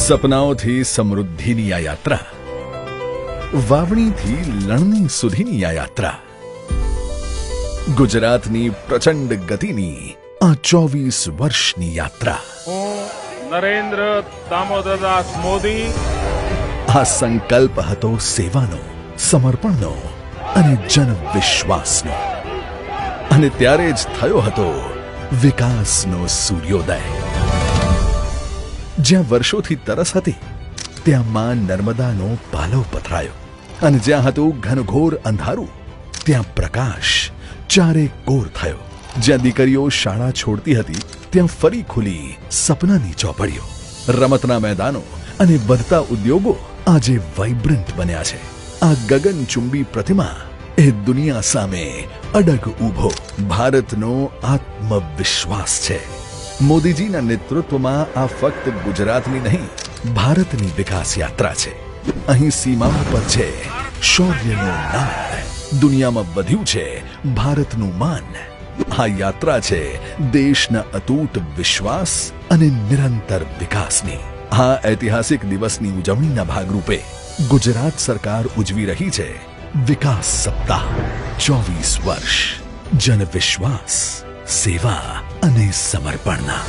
સપનાઓથી સમૃદ્ધિની આ યાત્રા, વાવણીથી લણણી સુધીની આ યાત્રા, ગુજરાતની પ્રચંડ ગતિની આ 24 વર્ષની યાત્રા. હું નરેન્દ્ર દામોદરદાસ મોદી. આ સંકલ્પ હતો સેવાનો, સમર્પણનો અને જનવિશ્વાસનો. અને ત્યારે જ થયો હતો વિકાસનો સૂર્યોદય. જ્યાં વર્ષોથી તરસ હતી, ત્યાં માં નર્મદાનો પાલવ પથરાયો. અને જ્યાં હતું ઘનઘોર અંધારું, ત્યાં પ્રકાશ ચારે કોર થયો. જ્યાં દીકરીઓ શાળા છોડતી હતી, ત્યાં ફરી ખુલી સપનાની ચોપડીઓ. રમતના મેદાનો અને વધતા ઉદ્યોગો આજે વાઇબ્રન્ટ બન્યા છે. આ ગગનચુંબી પ્રતિમા એ દુનિયા સામે અડગ ઊભો ભારતનો આત્મવિશ્વાસ છે. મોદીજીના નેતૃત્વમાં આ ફક્ત ગુજરાતની નહીં, ભારતની વિકાસ યાત્રા છે. અહીં સીમાઓ પર છે શૌર્યનો નાદ, દુનિયામાં વધ્યું છે ભારતનું માન. આ યાત્રા છે દેશના અતૂટ વિશ્વાસ અને નિરંતર વિકાસની. આ ઐતિહાસિક દિવસની ઉજવણીના ભાગરૂપે ગુજરાત સરકાર ઉજવી રહી છે વિકાસ સપ્તાહ. 24 વર્ષ જનવિશ્વાસ, સેવા અને સમર્પણના.